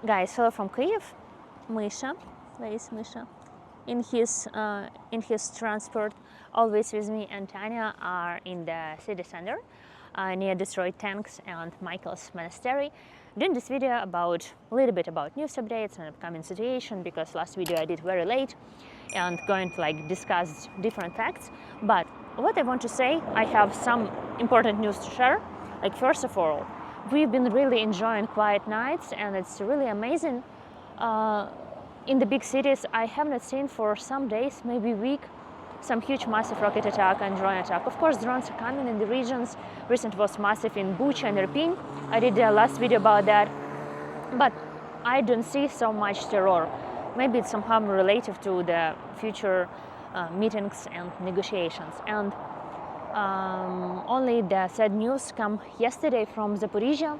Guys, hello from Kyiv. Misha, where is Misha? In his transport, always with me and Tanya are in the city center near destroyed tanks and Michael's monastery. Doing this video about a little bit about news updates and upcoming situation, because last video I did very late and going to discuss different facts. But what I want to say, I have some important news to share. First of all, we've been really enjoying quiet nights, and it's really amazing. In the big cities, I have not seen for some days, maybe a week, some huge massive rocket attack and drone attack. Of course, drones are coming in the regions. Recent was massive in Bucha and Irpin. I did the last video about that. But I don't see so much terror. Maybe it's somehow related to the future meetings and negotiations. And only the sad news come yesterday from Zaporizhia.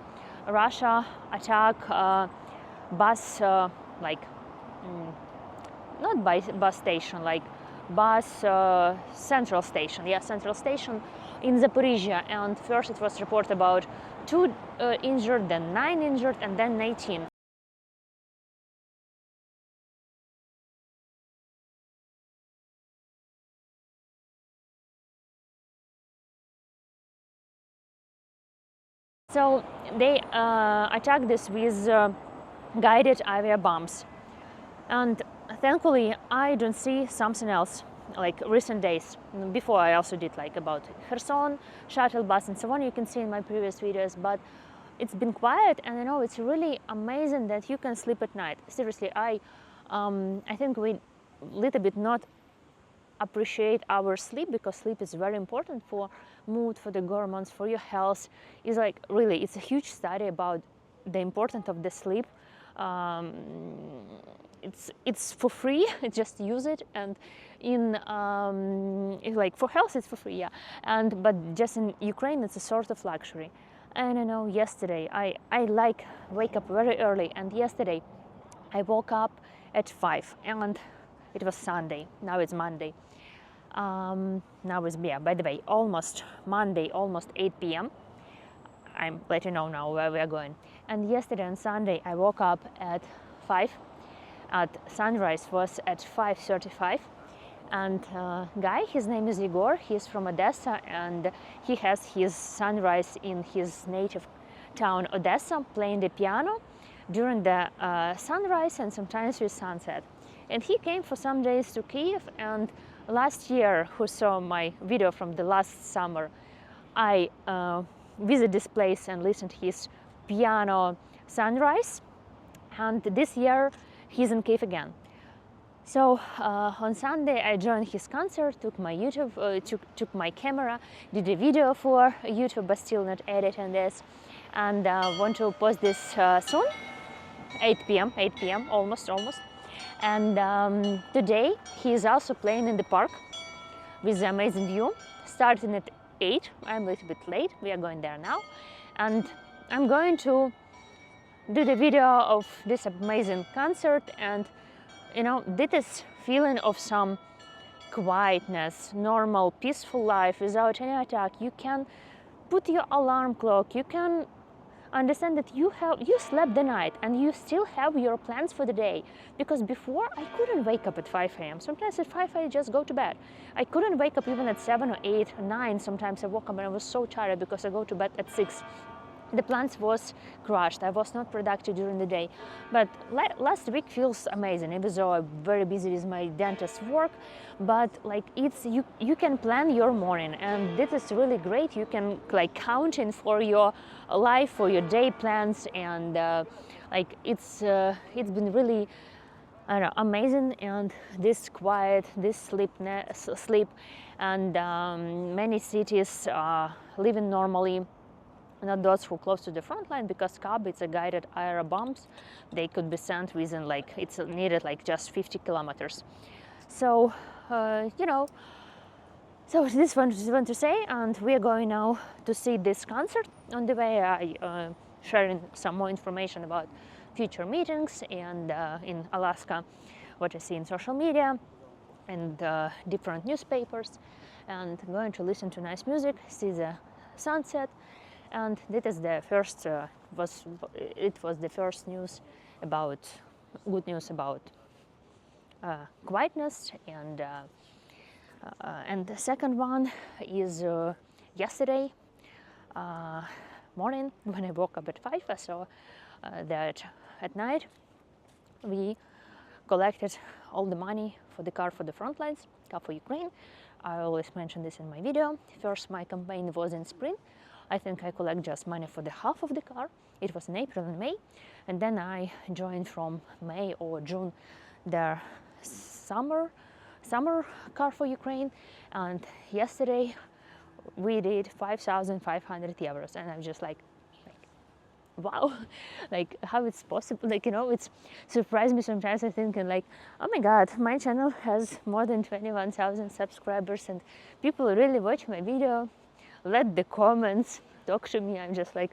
Russia attacked bus, not bus station, central station. Yeah, central station in Zaporizhia. And first it was reported about 2 injured, then 9 injured, and then 18. So they attacked this with guided avia bombs. And thankfully, I don't see something else like recent days. Before I also did about Kherson, shuttle bus and so on. You can see in my previous videos, but it's been quiet, and I know it's really amazing that you can sleep at night. Seriously, I think we little bit not appreciate our sleep, because sleep is very important for mood, for the hormones, for your health. It's really, it's a huge study about the importance of the sleep. It's for free, just use it, and in for health it's for free, yeah. But just in Ukraine it's a sort of luxury. And I know yesterday I wake up very early, and yesterday I woke up at 5, and it was Sunday. Now it's Monday. Now it's, yeah, by the way, almost Monday, almost 8 p.m. I'm letting you know now where we are going. And yesterday on Sunday I woke up at 5. At sunrise was at 5:35, and guy, his name is Igor. He's from Odessa, and he has his sunrise in his native town Odessa, playing the piano during the sunrise and sometimes with sunset. And he came for some days to Kyiv, and last year, who saw my video from the last summer, I visited this place and listened to his piano sunrise. And this year he's in Kyiv again. So on Sunday I joined his concert, took my took my camera, did a video for YouTube, but still not editing this, and want to post this soon. 8 p.m. almost. And today he is also playing in the park with the amazing view, starting at 8. I'm a little bit late. We are going there now, and I'm going to do the video of this amazing concert. And this feeling of some quietness, normal, peaceful life without any attack. You can put your alarm clock, you can understand that you slept the night and you still have your plans for the day. Because before I couldn't wake up at 5 a.m. Sometimes at 5 I just go to bed. I couldn't wake up even at 7 or 8 or 9. Sometimes I woke up and I was so tired because I go to bed at 6. The plans was crushed. I was not productive during the day. But last week feels amazing, even though I'm very busy with my dentist work. But it's you can plan your morning, and this is really great. You can count in for your life, for your day plans, and it's been really, I don't know, amazing. And this quiet, this sleep, and many cities are living normally. Not those who are close to the front line, because Kab, it's a guided air bombs. They could be sent within it's needed just 50 kilometers. So so this one is want to say, and we are going now to see this concert. On the way I sharing some more information about future meetings, and in Alaska what I see in social media and different newspapers, and going to listen to nice music, see the sunset. And this is the first it was the first news about good news about quietness, and the second one is yesterday morning when I woke up at 5. I saw that at night we collected all the money for the car for the Frontlines, car for Ukraine. I always mention this in my video. First, my campaign was in spring. I think I collect just money for the half of the car. It was in April and May, and then I joined from May or June their summer car for Ukraine. And yesterday we did 5,500 euros, and I'm just like wow, like how it's possible, like, you know, it's surprised me sometimes. I think, and like, oh my god, my channel has more than 21,000 subscribers and people really watch my video, let the comments talk to me. I'm just like,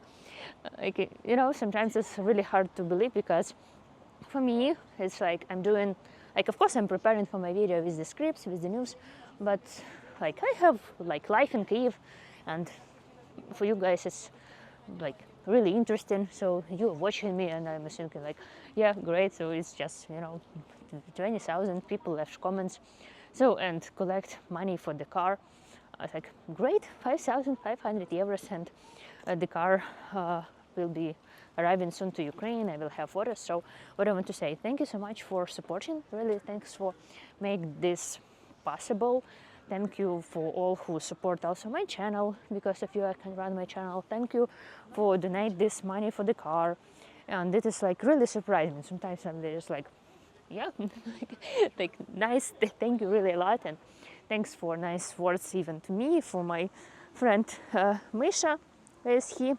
you know, sometimes it's really hard to believe, because for me it's like I'm doing, like, of course I'm preparing for my video with the scripts, with the news, but like I have like life in Kyiv, and for you guys it's like really interesting, so you're watching me, and I'm thinking like, yeah, great, so it's just, you know, 20,000 people left comments, so, and collect money for the car. I was like, great, 5,500 euros, and the car will be arriving soon to Ukraine. I will have photos. So what I want to say, thank you so much for supporting, really thanks for making this possible. Thank you for all who support also my channel. Because of you I can run my channel. Thank you for donate this money for the car. And it is like really surprising. Sometimes I'm just like, yeah, like nice, thank you really a lot. And thanks for nice words even to me, for my friend Misha. Where is he?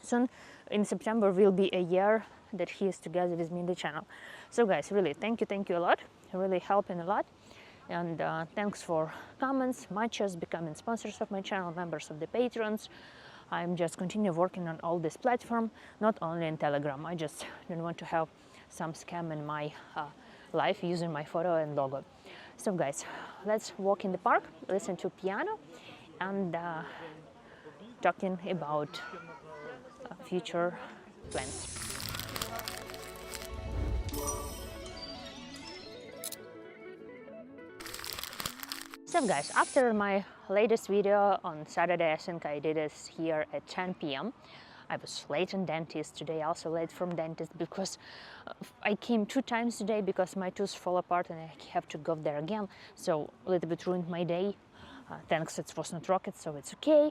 Soon in September will be a year that he is together with me in the channel. So guys, really thank you a lot. You're really helping a lot. And thanks for comments, matches, becoming sponsors of my channel, members of the patrons. I'm just continue working on all this platform, not only in Telegram. I just don't want to have some scam in my life using my photo and logo. So guys, let's walk in the park, listen to piano, and talking about future plans. So guys, after my latest video on Saturday, I think I did it here at 10 p.m. I was late in dentist today, also late from dentist, because I came 2 times today because my tooth fell apart and I have to go there again. So a little bit ruined my day. Thanks, it was not rocket, so it's okay.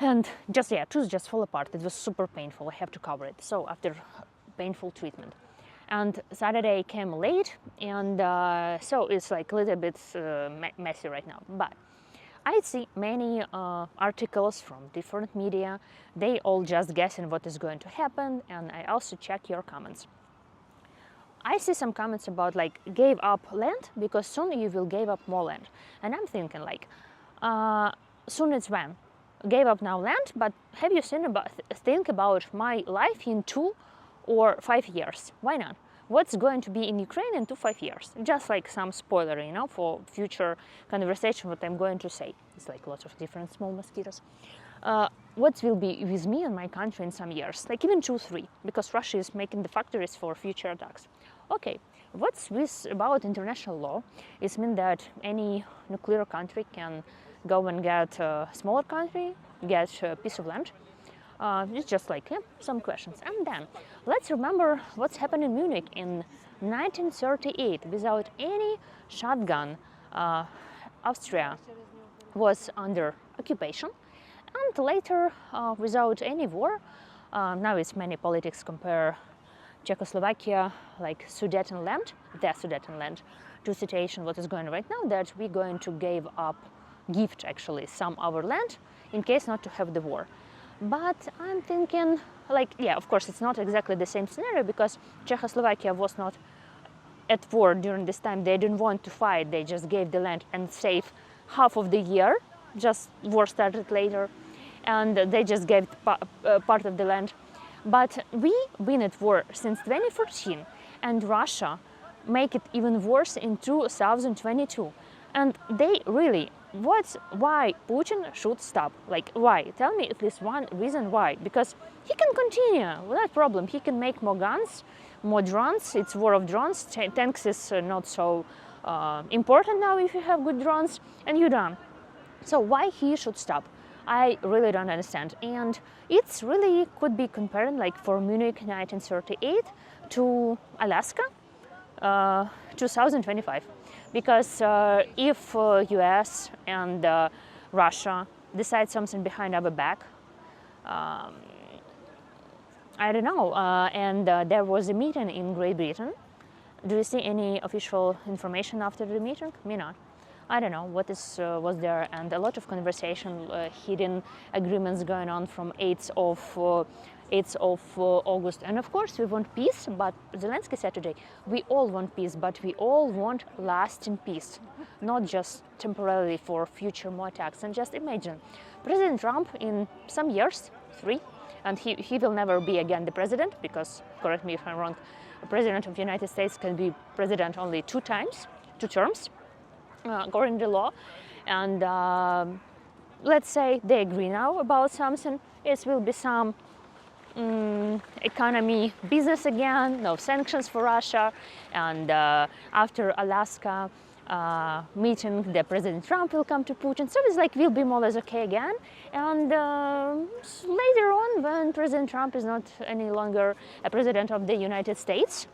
And just, yeah, tooth just fell apart. It was super painful. I have to cover it. So after painful treatment. And Saturday came late, and so it's like a little bit messy right now. But I see many articles from different media. They all just guessing what is going to happen, and I also check your comments. I see some comments about like gave up land because soon you will give up more land, and I'm thinking like soon it's when gave up now land, but have you think about my life in 2 or 5 years? Why not? What's going to be in Ukraine in 5 years? Just like some spoiler, you know, for future conversation, what I'm going to say. It's like lots of different small mosquitoes. What will be with me and my country in some years, like even 2, 3, because Russia is making the factories for future attacks. Okay, what's this about international law? It means that any nuclear country can go and get a smaller country, get a piece of land. It's just like some questions. And then let's remember what's happened in Munich in 1938. Without any shotgun, Austria was under occupation, and later without any war. Now it's many politics compare Czechoslovakia, like Sudetenland, their Sudetenland, to situation what is going on right now, that we're going to gift actually some our land in case not to have the war. But I'm thinking, like, yeah, of course, it's not exactly the same scenario, because Czechoslovakia was not at war during this time. They didn't want to fight. They just gave the land and saved half of the year. Just war started later, and they just gave part of the land. But we win at war since 2014, and Russia make it even worse in 2022. And they really, why Putin should stop? Like, why? Tell me at least one reason why. Because he can continue without problem. He can make more guns, more drones. It's war of drones. Tanks is not so important now if you have good drones, and you're done. So why he should stop? I really don't understand. And it's really could be compared like for Munich 1938 to Alaska 2025. Because if US and Russia decide something behind our back, I don't know. And there was a meeting in Great Britain. Do you see any official information after the meeting? Me not. I don't know what is was there, and a lot of conversation, hidden agreements going on from 8th of August. And of course, we want peace. But Zelensky said today, we all want peace, but we all want lasting peace, not just temporarily for future more attacks. And just imagine, President Trump in some years, 3. And he will never be again the president, because, correct me if I'm wrong, the president of the United States can be president only 2 terms, according to law. And let's say they agree now about something. It will be some economy business again, no sanctions for Russia. And after Alaska meeting, the President Trump will come to Putin. So it's like will be more or less okay again. And later on, when President Trump is not any longer a president of the United States,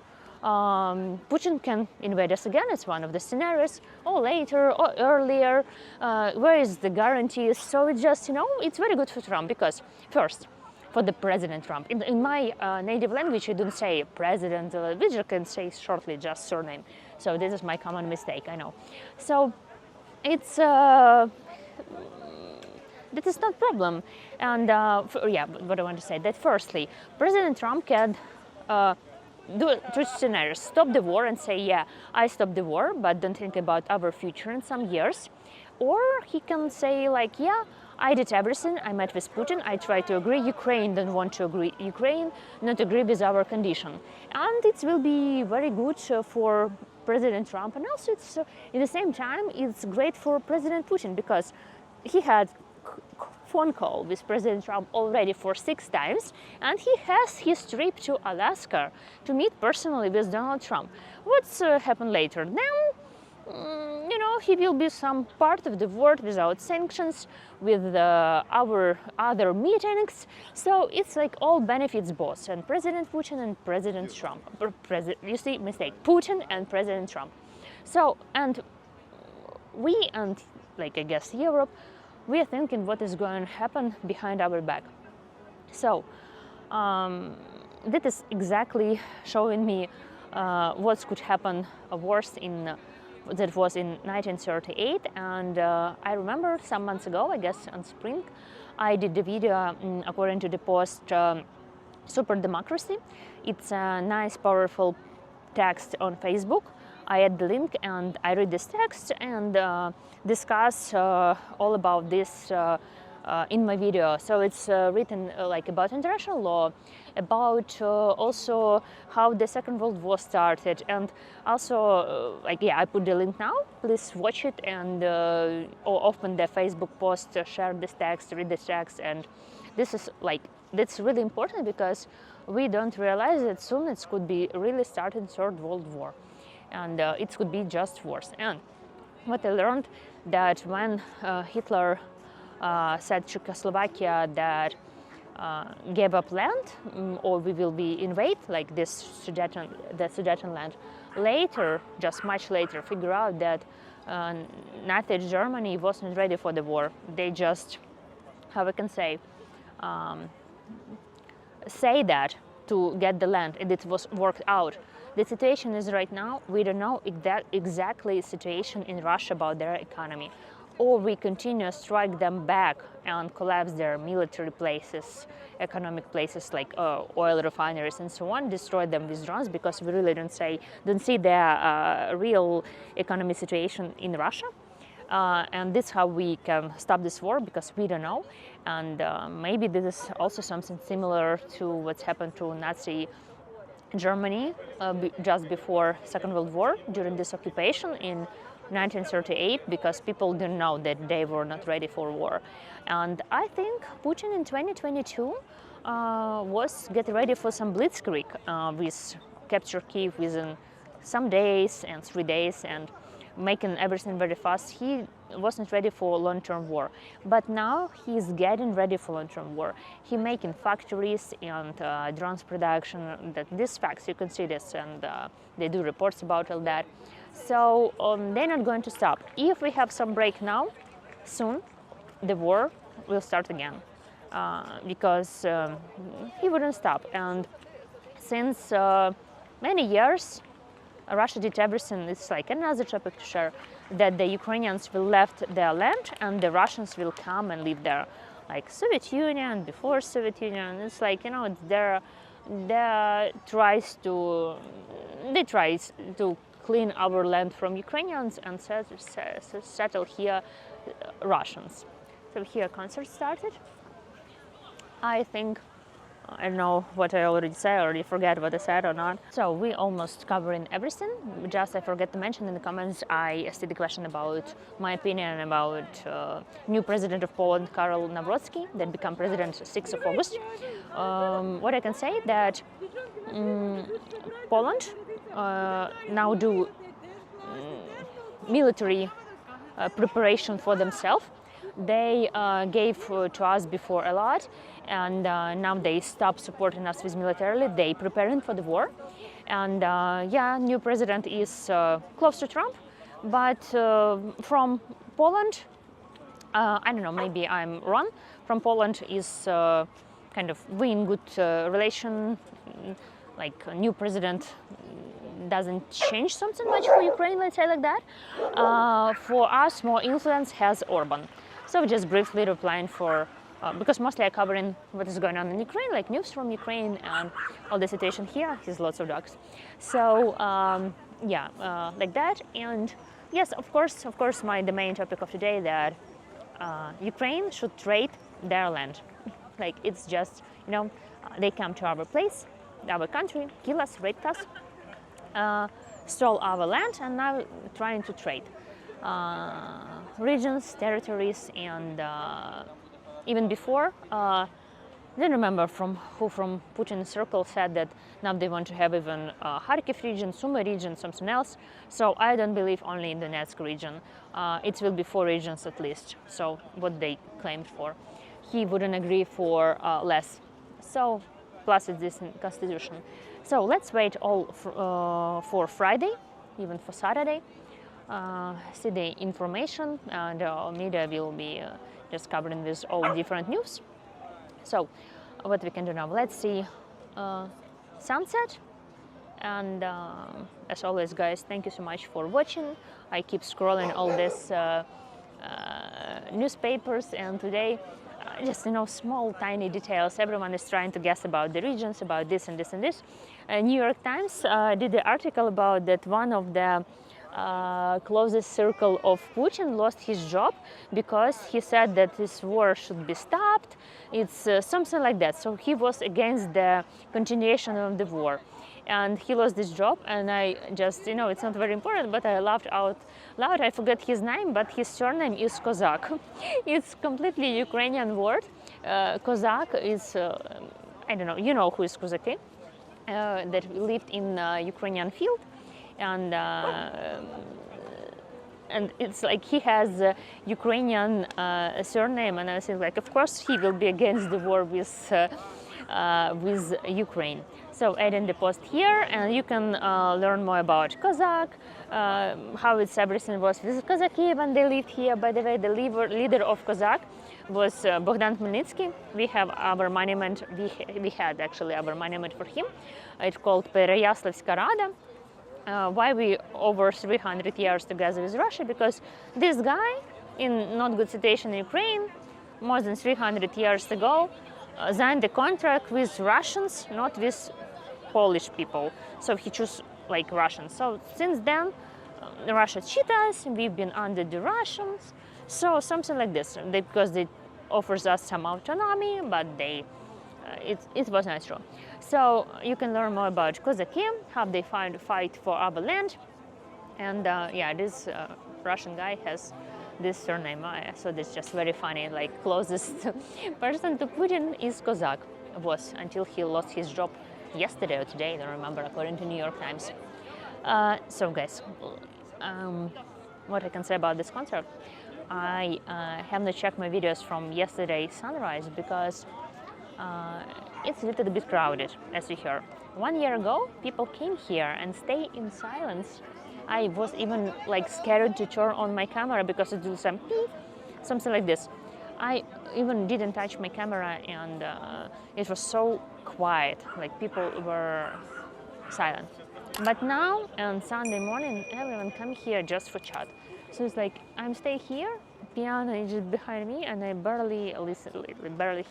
Putin can invade us again. It's one of the scenarios, or later or earlier. Where is the guarantees? So it's just, it's very good for Trump, because first, for the President Trump, in my native language, you don't say president, we just can say shortly just surname. So this is my common mistake, I know. So it's that is not problem. And what I want to say, that firstly, President Trump can do 2 scenarios: stop the war and say, yeah, I stopped the war, but don't think about our future in some years. Or he can say like, yeah, I did everything, I met with Putin, I tried to agree, Ukraine don't want to agree, Ukraine not agree with our condition. And it will be very good for President Trump, and also it's at the same time it's great for President Putin, because he had phone call with President Trump already for 6 times, and he has his trip to Alaska to meet personally with Donald Trump. What's happened later? Then he will be some part of the world without sanctions, with our other meetings. So it's like all benefits both, and President Putin and President Trump. You see, mistake, Putin and President Trump. So, and we and like I guess Europe, we are thinking what is going to happen behind our back. So that is exactly showing me what could happen worse that was in 1938. And I remember some months ago, I guess in spring, I did the video according to the post Super Democracy. It's a nice, powerful text on Facebook. I add the link and I read this text and discuss all about this in my video. So it's written like about international law, about also how the Second World War started, and also I put the link now. Please watch it and or open the Facebook post, share this text, read this text. And this is that's really important, because we don't realize that soon it could be really starting Third World War, and it could be just worse. And what I learned, that when Hitler said Czechoslovakia that gave up land, or we will be invaded, like this Sudeten land. Later, just much later, figure out that Nazi Germany wasn't ready for the war. They just, how I can say that to get the land, and it was worked out. The situation is right now, we don't know exactly situation in Russia about their economy. Or we continue to strike them back and collapse their military places, economic places like oil refineries and so on, destroy them with drones, because we really don't see the real economic situation in Russia. And this is how we can stop this war, because we don't know. And maybe this is also something similar to what's happened to Nazi Germany just before Second World War, during this occupation in 1938, because people didn't know that they were not ready for war. And I think Putin in 2022 was getting ready for some blitzkrieg with capture Kyiv within some days and 3 days and making everything very fast. He wasn't ready for long-term war, but now he's getting ready for long-term war. He making factories and drones production. That these facts, you can see this, and they do reports about all that. So they're not going to stop. If we have some break now, soon the war will start again, because he wouldn't stop. And since many years, Russia did everything. It's like another topic to share, that the Ukrainians will left their land and the Russians will come and live there, like Soviet Union, before Soviet Union. It's like, you know, it's they tries to clean our land from Ukrainians and settle here Russians. So here concert started. I think, I don't know what I already said, I already forget what I said or not. So we almost covering everything. Just I forget to mention in the comments, I asked the question about my opinion about new president of Poland, Karol Nawrocki, that become president 6th of August. What I can say that Poland now do military preparation for themselves. They gave to us before a lot, and now they stop supporting us with militarily. They preparing for the war, and yeah, new president is close to Trump, but from Poland, I don't know, maybe I'm wrong. From Poland is kind of we in good relation. Like a new president doesn't change something much for Ukraine, let's say like that. For us, more influence has Orban. So just briefly replying for, because mostly I'm covering what is going on in Ukraine, like news from Ukraine and all the situation here. He's lots of dogs. So yeah, like that. And yes, of course, the main topic of today that Ukraine should trade their land. Like it's just, you know, they come to our place, our country, kill us, rape us, stole our land, and now trying to trade regions, territories, and even before, I don't remember from who from Putin's circle said that now they want to have even Kharkiv region, Sumy region, something else. So I don't believe only in the Donetsk region. It will be 4 regions at least. So what they claimed for, he wouldn't agree for less. So plus it's this constitution. So let's wait all for Friday, even for Saturday. See the information, and media will be just covering this all different news. So what we can do now, let's see sunset. And as always, guys, thank you so much for watching. I keep scrolling all these newspapers, and today just, you know, small tiny details. Everyone is trying to guess about the regions, about this and this and this. New York Times did an article about that one of the closest circle of Putin lost his job because he said that this war should be stopped. It's something like that. So he was against the continuation of the war, and he lost this job. And I just, you know, it's not very important, but I laughed out loud. I forget his name, but his surname is Kozak. It's completely Ukrainian word. Kozak is, I don't know, you know who is Kozaki, that lived in Ukrainian field. And it's like he has a Ukrainian surname, and I was like, of course he will be against the war with Ukraine. So adding the post here, and you can learn more about Kozak, how it's everything was with Kozaki when they lived here. By the way, the leader of Kozak was Bogdan Khmelnytsky. We have our monument. We had actually our monument for him. It's called Переяславська Рада. Why we over 300 years together with Russia? Because this guy, in not good situation in Ukraine, more than 300 years ago, signed a contract with Russians, not with Polish people. So he chose like Russians. So since then, Russia cheated us. We've been under the Russians. So something like this, because they offers us some autonomy, but they. It was not true. So you can learn more about Kozaki, how they fight for our land. And yeah, this Russian guy has this surname. So this is just very funny. Like closest person to Putin is Kozak, was until he lost his job yesterday or today, I don't remember, according to New York Times. So guys, what I can say about this concert, I have not checked my videos from yesterday's sunrise because it's a little bit crowded, as you heard. 1 year ago, people came here and stay in silence. I was even like scared to turn on my camera because it do some beep, something like this. I even didn't touch my camera, and it was so quiet, like people were silent. But now on Sunday morning, everyone come here just for chat. So it's like I'm stay here, piano is just behind me, and I barely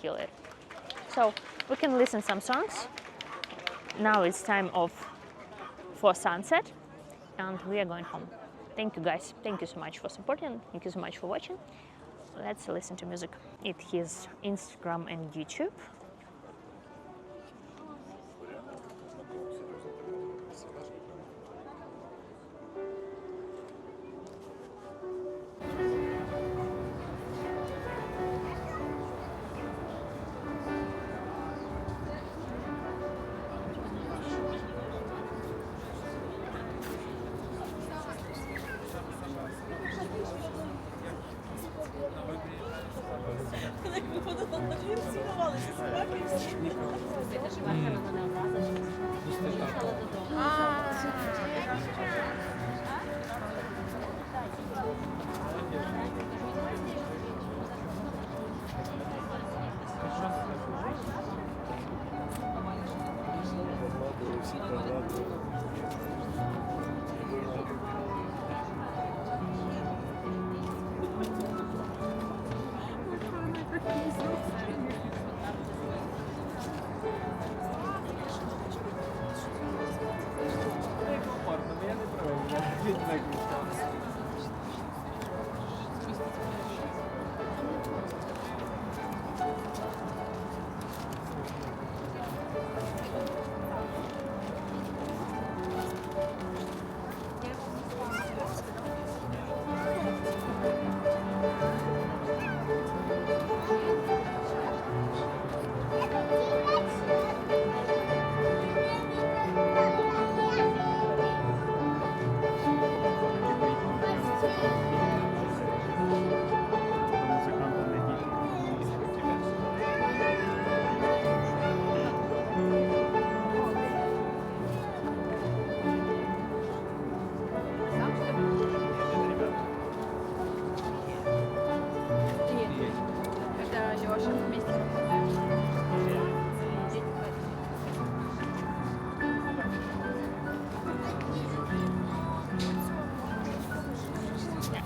hear it. So we can listen some songs. Now it's time for sunset, and we are going home. Thank you guys. Thank you so much for supporting. Thank you so much for watching. Let's listen to music. It is Instagram and YouTube.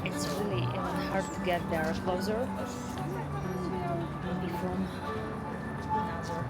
It's really even hard to get there closer. Maybe from another.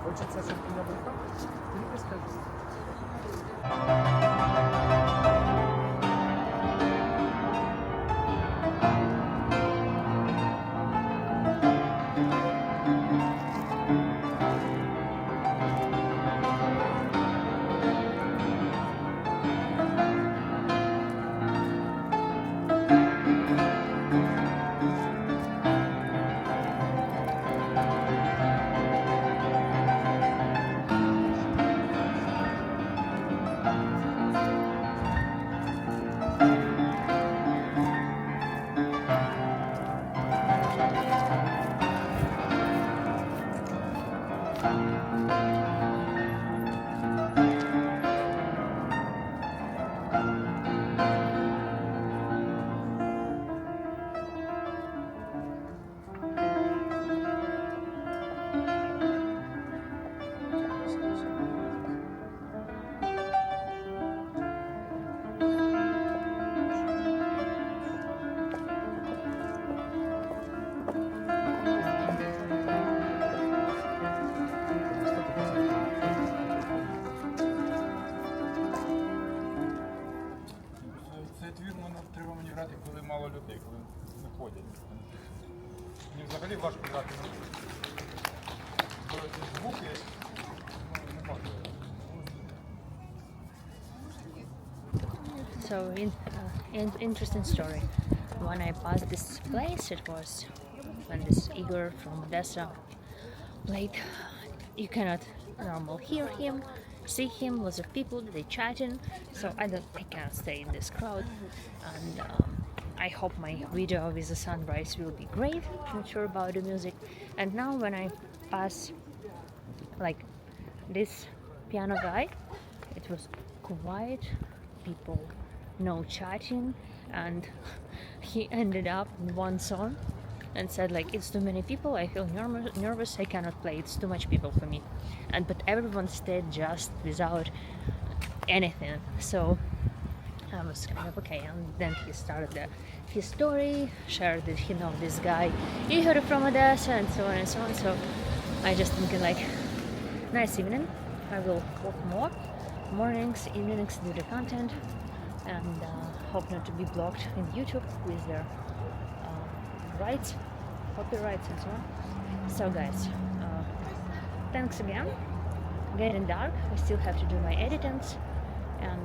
Хочется шампиньон брюха? Перепускать. Коли мало людей, коли не ходять. Мені взагалі важко грати на звуки, не можу. So, interesting story. When I passed this place, it was when this Igor from Odessa played. You cannot normal hear him, see him, lots of people, they chatting. So I can't stay in this crowd, and I hope my video with the sunrise will be great. Not sure about the music. And now when I pass like this piano guy, it was quiet, people, no chatting, and he ended up in one song and said like, it's too many people, I feel nervous, I cannot play, it's too much people for me. But everyone stayed just without anything. So I was kind of okay, and then he started his story, shared that he know this guy Igor from Odessa, and so on and so on. So I just thinking like, nice evening. I will work more mornings, evenings, do the content, and hope not to be blocked in YouTube with their rights, copyrights, and so on. So guys, thanks again. Getting dark. I still have to do my editings and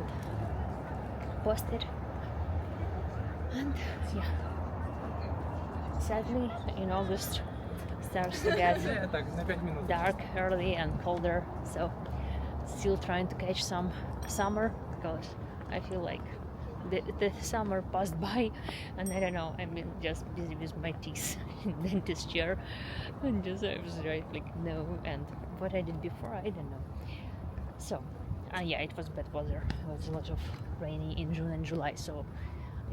post it. And yeah, sadly in August starts to get dark early and colder, so still trying to catch some summer, because I feel like the summer passed by and I don't know, I'm just busy with my teeth in dentist chair, and just I was right like no, and what I did before I don't know. So yeah, it was bad weather. It was a lot of rainy in June and July, so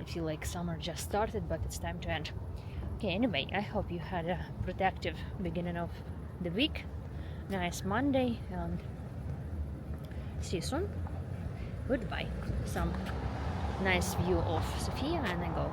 I feel like summer just started, but it's time to end. Okay, anyway, I hope you had a productive beginning of the week. Nice Monday, and see you soon. Goodbye. Some nice view of Sofia, and I go